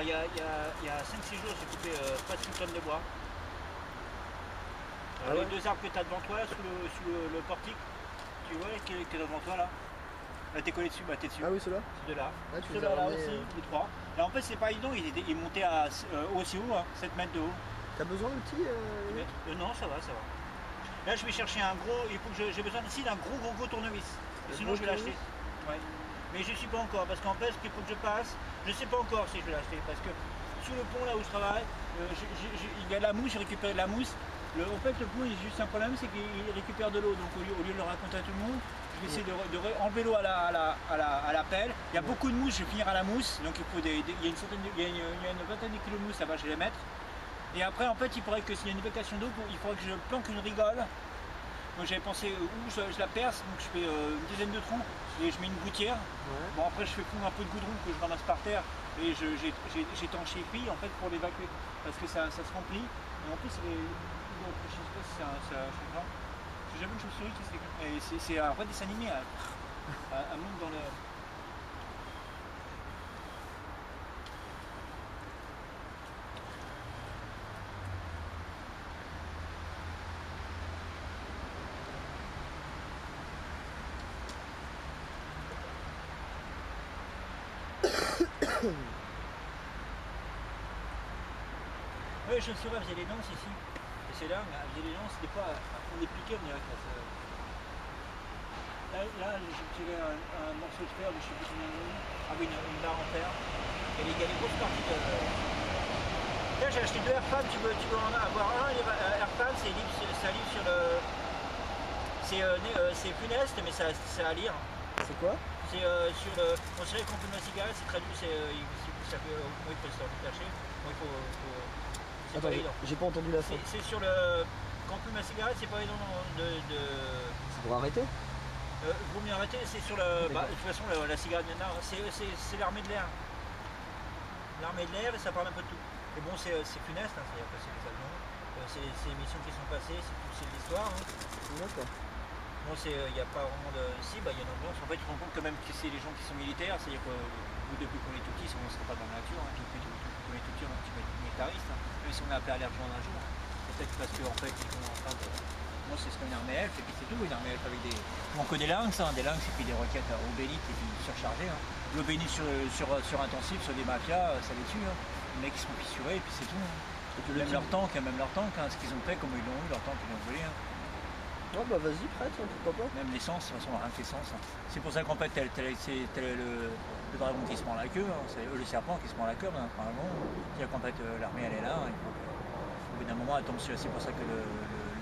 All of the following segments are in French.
Alors il y a 5-6 jours, j'ai coupé presque une tonne de bois. Ah ouais. Les 2 arbres que tu as devant toi, là, sous le portique, tu vois, qui est devant toi là. Là, t'es collé dessus, bah t'es dessus. Ah oui, ceux-là. Ceux là. Ah, tu Ceux les as là ramenés, aussi, les 3. Là en fait c'est pas évident, il montait à aussi haut, hein, 7 mètres de haut. T'as besoin d'outils Non, ça va, ça va. Là je vais chercher un gros, il faut que j'ai besoin ici d'un gros tournevis. Sinon je vais l'acheter. Ouais. Mais je ne suis pas encore, parce qu'en fait, il faut que je passe, je ne sais pas encore si je vais l'acheter, parce que sous le pont là où je travaille, il y a de la mousse, je récupère de la mousse. En fait, le pont, il a juste un problème, c'est qu'il récupère de l'eau. Donc au lieu de le raconter à tout le monde, je vais essayer enlever l'eau à la pelle. Il y a beaucoup de mousse, je vais finir à la mousse. Donc il faut il y a une vingtaine de kilos de mousse là-bas, je vais les mettre. Et après, en fait, il faudrait que s'il y a une évacuation d'eau, il faudrait que je planque une rigole. Donc j'avais pensé où je la perce, donc je fais une dizaine de trous et je mets une gouttière. Ouais. Bon après je fais fondre un peu de goudron que je ramasse par terre et j'étanche les filles en fait pour l'évacuer parce que ça se remplit et en plus je sais pas si ça changera. J'ai jamais une chauve-souris qui se c'est un vrai dessin animé à monte dans le. Oui, je suis faisait les danses ici. Et c'est là, mais elle faisait les danses, des fois, on est piqué, on dirait que ça. Là j'ai tiré un morceau de fer, je ne sais plus combien de temps. Ah oui, une barre en fer. Et il y a des grosses parties de. Là, j'ai acheté 2 Airfab, tu veux en avoir un. Airfab, c'est un livre sur le. C'est funeste, mais c'est à lire. C'est quoi? C'est sur le. On dirait qu'on fume la cigarette, c'est traduit, ça fait. Moi, il faut se cacher. Moi, il faut attends, j'ai pas entendu la fin. C'est sur le. Quand on fume la cigarette, c'est pas évident de. C'est pour arrêter? Vaut mieux arrêter, c'est sur le. Bah, de toute façon, la cigarette vient là, c'est l'armée de l'air. L'armée de l'air, et ça parle un peu de tout. Et bon, c'est funeste, hein, c'est-à-dire que c'est des avions, c'est les missions qui sont passées, c'est de l'histoire. Hein. D'accord. Bon, il n'y a pas vraiment de. Si, bah, il y a une ambiance. En fait, tu te rends compte quand même que c'est les gens qui sont militaires, c'est-à-dire que depuis qu'on est tout petit, on ne sera pas dans la nature, hein, puis depuis qu'on est tout petit, on est un petit peu militariste, hein, même si on est appelé à l'air joint un jour. Hein. Peut-être parce qu'en fait, ils sont en train de. Moi, c'est ce qu'une armée elfe, et puis c'est tout, une armée elfe avec des. On que des lynx, hein, des lynx et puis des roquettes obélites et puis surchargées. Hein. L'obélie sur intensif, sur des mafias, ça les tue. Hein. Les mecs qui sont fissurés, et puis c'est tout. Hein. Même leur tank, hein, ce qu'ils ont fait, comment ils l'ont eu, leur tank, ils l'ont volé. Hein. Oh bah vas-y, prête, pourquoi pas. Même l'essence, de toute façon, rien que l'essence. Hein. C'est pour ça qu'en fait, c'est le dragon qui se prend la queue, hein. C'est le serpent qui se prend la queue, hein, apparemment. C'est-à-dire qu'en fait, l'armée, elle est là. Hein, au bout d'un moment, elle tombe sur. C'est pour ça que le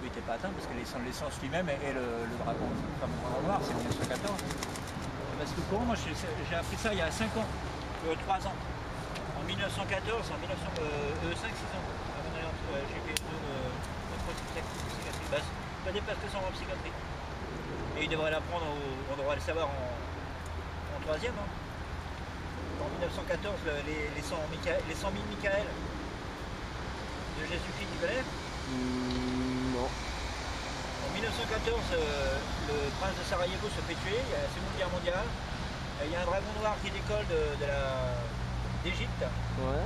but n'est pas atteint, parce que l'essence lui-même et le dragon, enfin mon dragon noir, c'est 1914. Parce que pour moi, j'ai appris ça il y a 5 ans, 3 ans. En 1914, en 5-6 ans. J'ai fait une pas des places que ça en psychiatrie. Et il devrait l'apprendre, on devrait le savoir en 3e. Hein. En 1914, les 100 000 Michael de Jésus-Christ, tu connais? Non. En 1914, le prince de Sarajevo se fait tuer, il y a la Seconde Guerre mondiale. Il y a un dragon noir qui décolle d'Égypte. Ouais.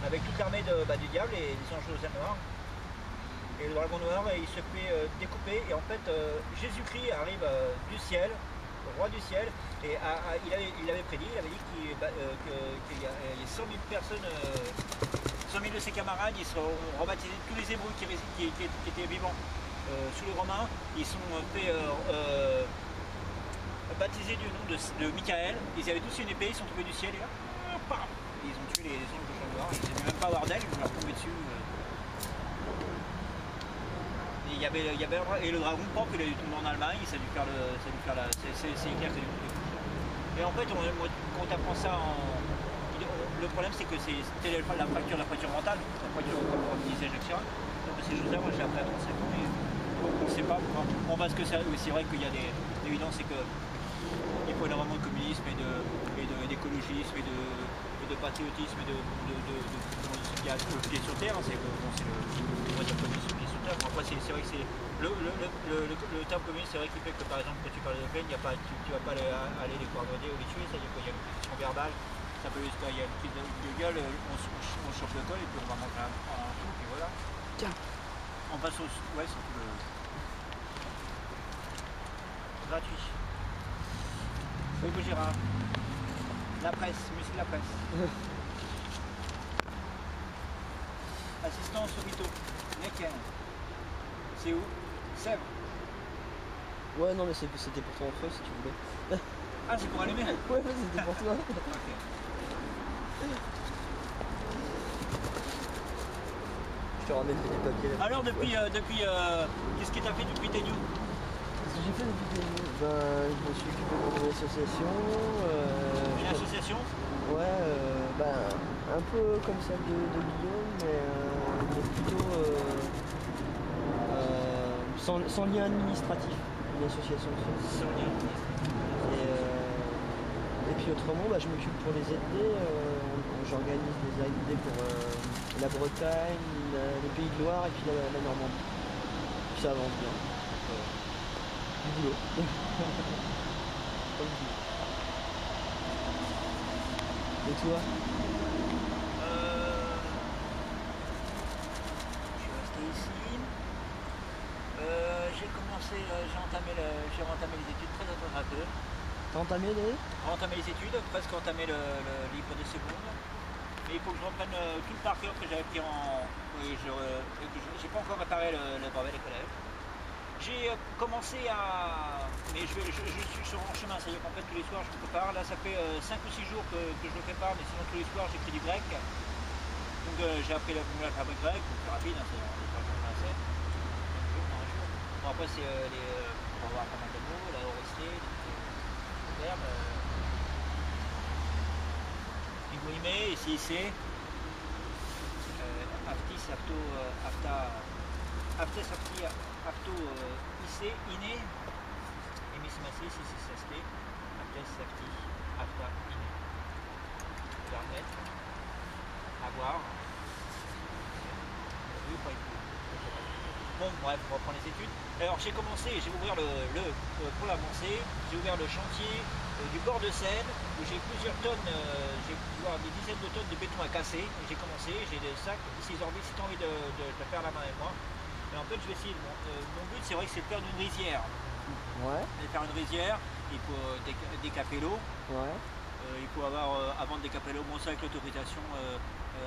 Avec toute l'armée du diable et des anges aux ailes noires. Et le dragon noir, il se fait découper. Et en fait, Jésus-Christ arrive du ciel, le roi du ciel. Et il avait prédit, il avait dit qu'il y a 100 000 personnes, 100 000 de ses camarades, ils seront rebaptisés. Tous les Hébreux qui étaient vivants sous les Romains, ils sont fait baptisés du nom de Michael. Ils avaient tous une épée, ils sont tombés du ciel. Et là, pam, ils ont tué les anges de champ noir. Ils n'aimaient même pas avoir d'ailes, ils leur tombaient dessus. Et le dragon pense qu'il a dû tomber en Allemagne, ça a dû faire c'est clair que et en fait, quand on apprend ça, le problème c'est que c'était la fracture mentale, la fracture comme disait Jacques Chirac. Ces choses-là, moi j'ai appris à 35 ans et on ne sait pas. On va ce que c'est vrai qu'il y a l'évidence, c'est qu'il faut énormément de communisme et d'écologisme et de patriotisme et il y a le pied sur terre, c'est le communisme pied sur terre. Après, c'est vrai que c'est le terme communiste, c'est vrai qu'il fait que par exemple quand tu parles de peine, tu ne vas pas aller les coordonner ou les tuer, c'est-à-dire qu'il y a une position verbale Ça peut, il y a le petit de gueule, on chope le col et puis on va manger un chou, et voilà. Tiens. On passe au... Ouais, c'est tout le... Gratuit. Oui, Gérard. La presse, musique de la presse. Assistance au Vito. Nickel. C'est où? Sèvres. Ouais, non, mais c'était pour ton feu si tu voulais. Ah, c'est pour allumer? Ouais, c'était pour toi. Okay. Je te ramène des papiers là. Alors, qu'est-ce que tu as fait depuis tes news? Ce que j'ai fait depuis tes news, je me suis occupé d'une association. Une association? Ouais, un peu comme celle de Guillaume, mais plutôt sans lien administratif. Une association de filles. Sans lien administratif. Et puis autrement, je m'occupe pour les aider. J'organise des AID pour la Bretagne, les Pays de Loire et puis la Normandie. Puis ça avance bien. Du boulot. Et toi? Je suis resté ici. J'ai entamé les études très un peu. T'as entamé les? Entamé les études, presque entamé le livre de seconde. Mais il faut que je reprenne tout le parcours que j'avais pris en... Oui, j'ai pas encore préparé le brevet des collèges. J'ai commencé à... Mais je suis sur mon chemin, c'est-à-dire qu'en fait tous les soirs je me prépare. Là ça fait 5 ou 6 jours que je le prépare, mais sinon tous les soirs j'ai pris du grec. Donc j'ai appris l'alphabet grec, plus rapide, hein, c'est en 3 jours français. Bon après c'est on va voir pas mal de mots, la orosté, les verbes. Iguimé, ici c'est Aftis, Afto, Afta, Aftes, Afti, Afto, Issé, Iné, Emissimacé, Sissi, Sasté, Aftes, Afti, Afta, Iné. Permettre, avoir, bon bref, on reprend les études. Alors j'ai commencé, j'ai ouvert pour l'avancer, j'ai ouvert le chantier du bord de Seine où j'ai plusieurs tonnes, j'ai des dizaines de tonnes de béton à casser. Et j'ai commencé, j'ai des sacs, si tu as envie de le faire la main avec moi. Et en fait je vais essayer, mon but c'est vrai que c'est de faire une rizière. Ouais. De faire une rizière, il faut décaper l'eau. Ouais. Il faut avoir, avant de décaper l'eau, bon ça avec l'autorisation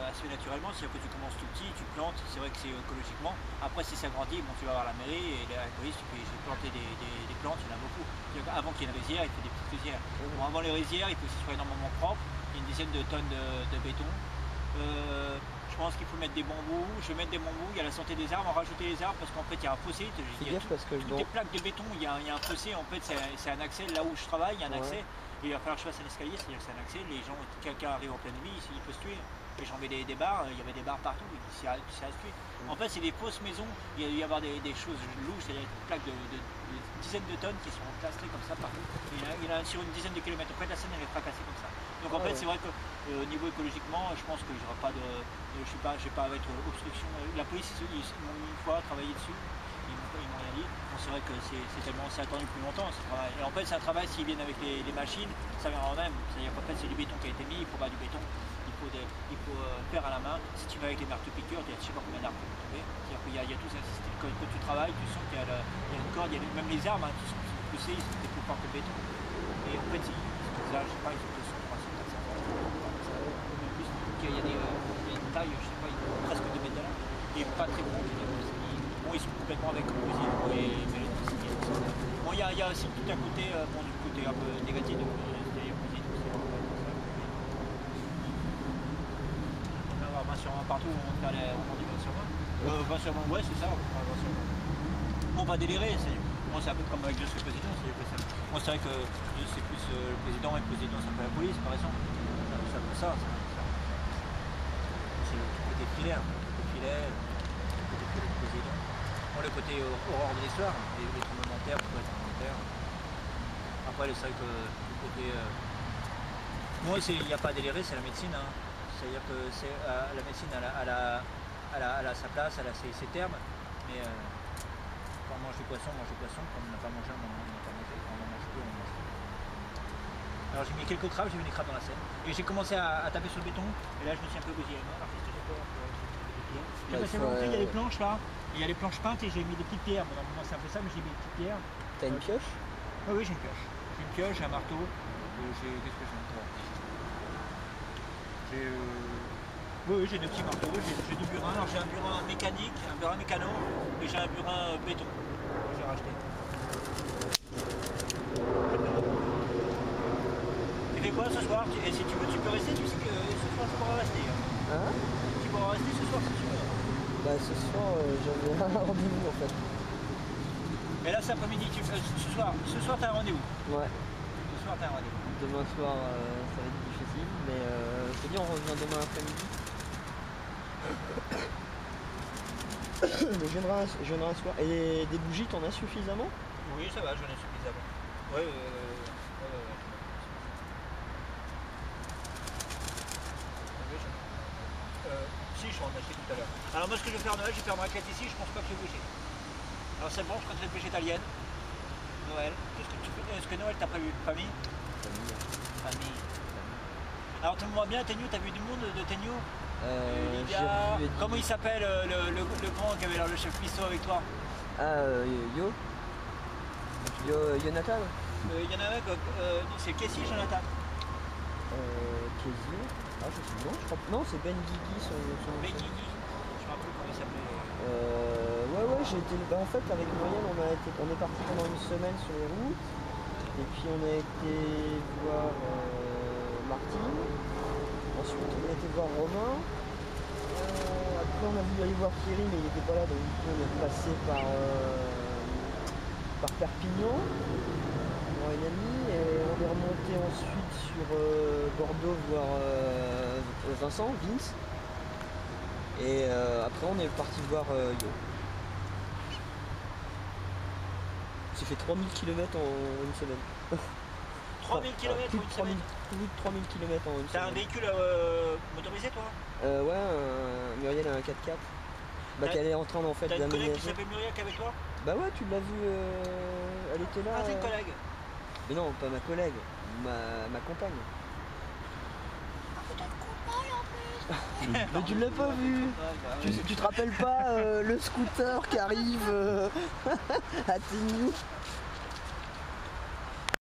assez naturellement, c'est-à-dire que tu commences tout petit, tu plantes, c'est vrai que c'est écologiquement. Après si ça grandit, bon, tu vas voir la mairie et la police, j'ai planté des plantes, il y en a beaucoup. Avant qu'il y ait une rizière, il faut des petites rizières. Bon, avant les rizières, il faut que ce soit énormément propre, il y a une dizaine de tonnes de béton. Je pense qu'il faut mettre des bambous, je vais mettre des bambous, il y a la santé des arbres, on va rajouter les arbres parce qu'en fait il y a un fossé, il y a toutes des plaques de béton, il y a un fossé, en fait c'est un accès, là où je travaille, il y a un accès, et il va falloir que je fasse un escalier, c'est-à-dire que c'est un accès, les gens, quelqu'un arrive en pleine nuit, il peut se tuer. Et j'en mets des barres, il y avait des barres partout, c'est à se tuer. En fait c'est des fausses maisons, il y a y avoir des choses louches, c'est-à-dire des plaques de dizaines de tonnes qui sont classées comme ça partout. Il y en a sur une dizaine de kilomètres, en fait la Seine elle est fracassée comme ça. Donc en fait c'est vrai que niveau écologiquement, je pense que j'aurai pas de... je vais pas être obstruction. La police ils m'ont une fois travaillé dessus, ils m'ont rien dit. Bon, c'est vrai que c'est attendu plus longtemps ce travail. Et en fait c'est un travail, s'ils viennent avec les machines, ça viendra en même. C'est-à-dire qu'en fait c'est du béton qui a été mis, il faut pas du béton. Il faut faire à la main. Si tu vas avec les marteaux-piqueurs, il y a je sais pas combien d'arbres qui vont tomber. C'est-à-dire qu'il y a tout ça. Quand tu travailles, tu sens qu'il y a une corde, même les arbres, tu sens qu'ils sont poussés, ils sont plus forts que le béton. Et en fait, je sais pas, ils sont 200, 300, 400. Il y a une taille, je sais pas, presque 2 mètres de large. Et pas très gros. Bon, ils sont complètement avec composite et l'électricité. Bon, il y a aussi tout un côté, du côté un peu négatif de partout où on dit ouais c'est ça, on va délirer, bon, c'est un peu comme avec le président, moi c'est vrai que c'est plus le président et le président c'est un peu la police par exemple, c'est un peu ça, c'est le côté filaire, le côté président, bon, le côté horreur de l'histoire, les tremblements de terre, pourquoi les tremblements de terre. Après c'est vrai que le côté moi il n'y a pas à délirer, c'est la médecine, hein. C'est-à-dire que la médecine elle a sa place, elle a ses termes, mais quand on mange du poisson, quand on n'a pas mangé, on n'a pas mangé, quand on en mange plus, on mange plus. Alors j'ai mis quelques crabes, j'ai vu des crabes dans la Seine. Et j'ai commencé à taper sur le béton. Et là je me suis un peu bousillé. Alors qu'est-ce que j'ai peur pour j'ai passé mon il y a des planches là. Il y a les planches peintes et j'ai mis des petites pierres. Bon, normalement c'est un peu ça, mais j'ai mis des petites pierres. T'as une pioche? Oui, j'ai une pioche. J'ai une pioche, j'ai un marteau. Qu'est-ce que j'ai encore? Oui, j'ai deux petits marteaux, j'ai du burin. Alors j'ai un burin mécanique, un burin mécano, et j'ai un burin béton que j'ai racheté. Tu fais quoi ce soir? Et si tu veux, tu peux rester, tu sais que ce soir tu pourras rester. Hein? Tu pourras rester ce soir si tu veux. Bah ce soir j'avais un rendez-vous en fait. Et là cet après-midi, ce soir t'as un rendez-vous? Ouais. Ce soir t'as un rendez-vous. Demain soir ça va être difficile, mais je te dis on revient demain après-midi. Mais je viendrai un soir. Et des bougies, t'en as suffisamment? Oui, ça va, j'en ai suffisamment. Ouais. Si, je vais en acheter tout à l'heure. Alors moi ce que je vais faire à Noël, je vais faire ma raclette ici, je pense pas que je vais bouger. Alors c'est bon, je crois que c'est une végétalienne. Noël. Qu'est-ce que tu fais? Est-ce que Noël t'as prévu? Famille? Famille. Alors tu me vois bien, Tegnou, t'as vu du monde de Tegnou? Comment il s'appelle le grand qui avait le chef Pisto avec toi? Jonathan? Il y en a un, c'est Kessie, Jonathan. Kessie? Ah je sais, non, je crois. Non, c'est Ben Guigui son Ben Guigui, je me rappelle comment il s'appelait. Ouais, j'ai été. Bah, en fait avec Muriel on est parti pendant une semaine sur les routes. Et puis on a été voir Martine. Ensuite on a été voir Romain. Après on a voulu aller voir Thierry mais il n'était pas là, donc du coup on est passé par Perpignan voir une amie et on est remonté ensuite sur Bordeaux voir Vince. Et après on est parti voir Yo. J'ai fait 3000 km en une semaine. 3000 km en une semaine? Plus de 3000 km en une semaine. T'as un véhicule motorisé toi? Ouais, Muriel a un 4x4. Bah qu'elle est en train en fait d'aménager. T'as une collègue qui d'aménager. s'appelle Muriel qui est avec toi? Bah ouais, tu l'as vu, elle était là. Ah, c'est une collègue? Mais non, pas ma collègue, ma compagne. Mais tu l'as pas vu. Tu te rappelles pas le scooter qui arrive à Tegnou?